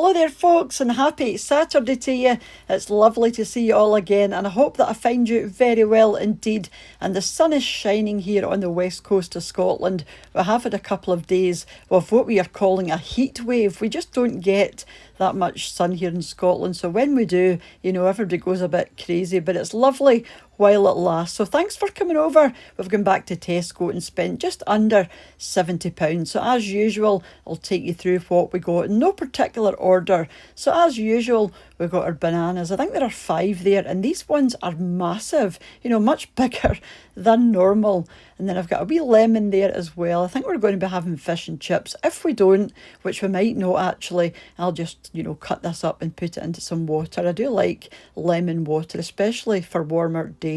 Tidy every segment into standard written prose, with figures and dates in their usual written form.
Hello there folks, and happy Saturday to you. It's lovely to see you all again, and I hope that I find you very well indeed. And the sun is shining here on the west coast of Scotland. We have had a couple of days of what we are calling a heat wave. We just don't get that much sun here in Scotland, so when we do, you know, everybody goes a bit crazy, but it's lovely while it lasts. So thanks for coming over. We've gone back to Tesco and spent just under £70. So as usual, I'll take you through what we got in no particular order. So as usual, we've got our bananas. I think there are 5 there, and these ones are massive, you know, much bigger than normal. And then I've got a wee lemon there as well. I think we're going to be having fish and chips. If we don't, which we might not actually, I'll just, you know, cut this up and put it into some water. I do like lemon water, especially for warmer days.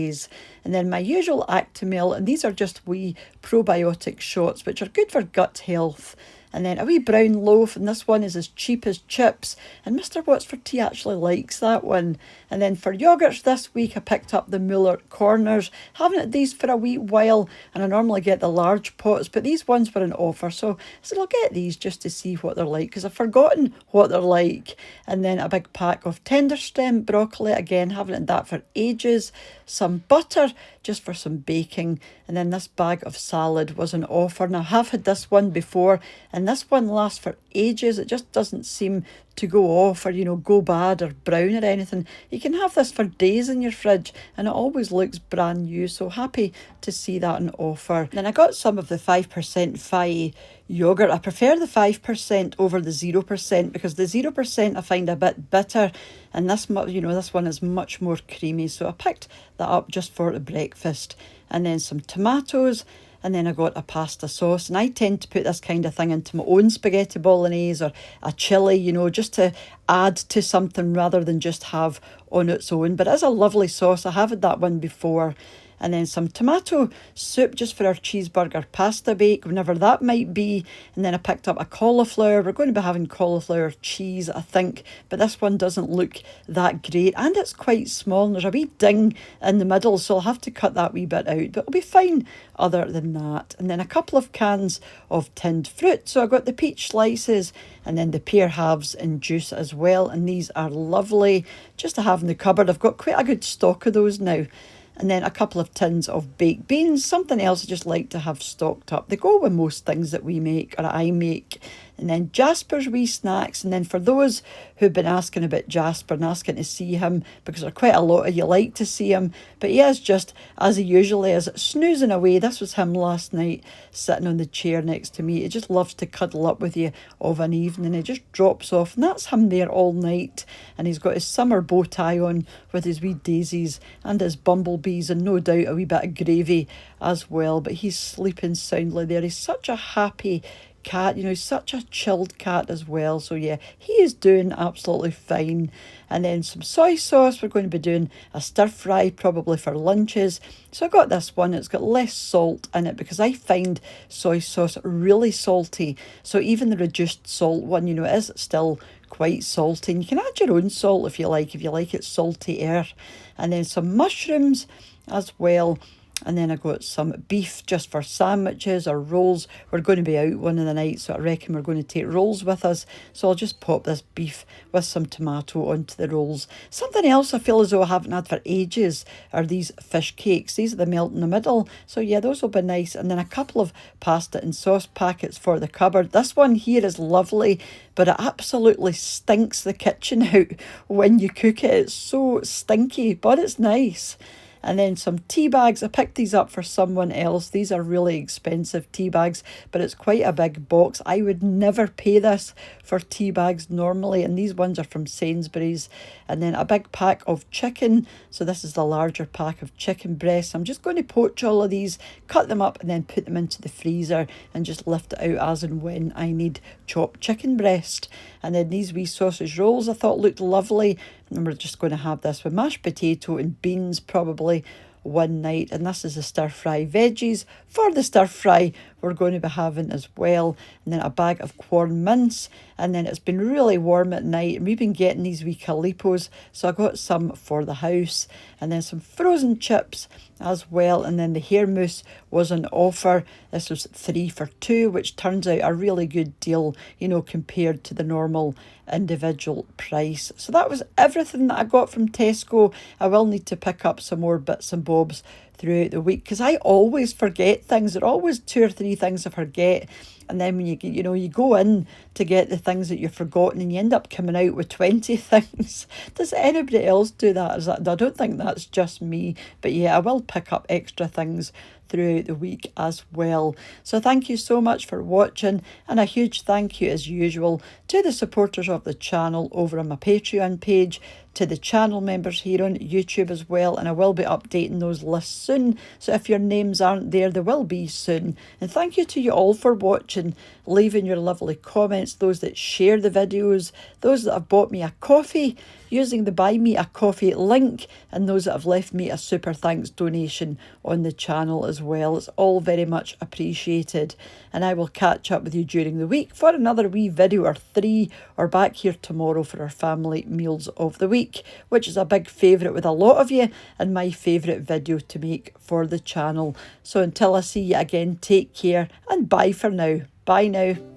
And then my usual Actimel, and these are just wee probiotic shots, which are good for gut health. And then a wee brown loaf, and this one is as cheap as chips. And Mr. What's for Tea actually likes that one. And then for yoghurts this week, I picked up the Muller Corners. Haven't had these for a wee while, and I normally get the large pots, but these ones were in offer. So I said I'll get these just to see what they're like, because I've forgotten what they're like. And then a big pack of tender stem broccoli. Again, haven't had that for ages. Some butter, just for some baking. And then this bag of salad was an offer. Now I have had this one before, and this one lasts for ages. It just doesn't seem to go off or, you know, go bad or brown or anything. You can have this for days in your fridge, and it always looks brand new. So happy to see that on offer. Then I got some of the 5% Fai yogurt. I prefer the 5% over the 0%, because the 0% I find a bit bitter, and this, you know, this one is much more creamy. So I picked that up just for the breakfast. And then some tomatoes, and then I got a pasta sauce. And I tend to put this kind of thing into my own spaghetti bolognese or a chilli, you know, just to add to something rather than just have on its own. But it is a lovely sauce. I have had that one before. And then some tomato soup just for our cheeseburger pasta bake, whenever that might be. And then I picked up a cauliflower. We're going to be having cauliflower cheese, I think. But this one doesn't look that great. And it's quite small. And there's a wee ding in the middle, so I'll have to cut that wee bit out. But it'll be fine other than that. And then a couple of cans of tinned fruit. So I got the peach slices and then the pear halves in juice as well. And these are lovely just to have in the cupboard. I've got quite a good stock of those now. And then a couple of tins of baked beans, something else I just like to have stocked up. They go with most things that we make, or I make. And then Jasper's wee snacks. And then for those who've been asking about Jasper and asking to see him, because there are quite a lot of you like to see him, but he is just, as he usually is, snoozing away. This was him last night, sitting on the chair next to me. He just loves to cuddle up with you of an evening. He just drops off, and that's him there all night. And he's got his summer bow tie on with his wee daisies and his bumblebees, and no doubt a wee bit of gravy as well. But he's sleeping soundly there. He's such a happy cat, you know, such a chilled cat as well. So yeah, he is doing absolutely fine. And then some soy sauce. We're going to be doing a stir fry probably for lunches. So I got this one. It's got less salt in it, because I find soy sauce really salty. So even the reduced salt one, you know, it is still quite salty. And you can add your own salt if you like it saltier. And then some mushrooms as well. And then I got some beef just for sandwiches or rolls. We're going to be out one of the nights, so I reckon we're going to take rolls with us. So I'll just pop this beef with some tomato onto the rolls. Something else I feel as though I haven't had for ages are these fish cakes. These are the melt in the middle. So yeah, those will be nice. And then a couple of pasta and sauce packets for the cupboard. This one here is lovely, but it absolutely stinks the kitchen out when you cook it. It's so stinky, but it's nice. And then some tea bags. I picked these up for someone else. These are really expensive tea bags, but it's quite a big box. I would never pay this for tea bags normally, and these ones are from Sainsbury's. And then a big pack of chicken. So this is the larger pack of chicken breasts. I'm just going to poach all of these, cut them up, and then put them into the freezer and just lift it out as and when I need chopped chicken breast. And then these wee sausage rolls I thought looked lovely. And we're just going to have this with mashed potato and beans probably one night. And this is the stir fry veggies. For the stir fry, we're going to be having as well. And then a bag of corn mince. And then it's been really warm at night and we've been getting these wee calipos. So I got some for the house. And then some frozen chips as well. And then the hair mousse was on offer. This was 3 for 2, which turns out a really good deal, you know, compared to the normal individual price. So that was everything that I got from Tesco. I will need to pick up some more bits and bobs throughout the week because I always forget things. There are always 2 or 3 things I forget. And then when you go in to get the things that you've forgotten and you end up coming out with 20 things. Does anybody else do that? I don't think that's just me. But yeah, I will pick up extra things throughout the week as well. So thank you so much for watching, and a huge thank you as usual to the supporters of the channel over on my Patreon page, to the channel members here on YouTube as well, and I will be updating those lists soon, so if your names aren't there, they will be soon. And thank you to you all for watching, leaving your lovely comments, those that share the videos, those that have bought me a coffee using the Buy Me a Coffee link, and those that have left me a super thanks donation on the channel as well. It's all very much appreciated, and I will catch up with you during the week for another wee video or 3, or back here tomorrow for our family meals of the week, which is a big favourite with a lot of you and my favourite video to make for the channel. So until I see you again, take care and bye for now. Bye now.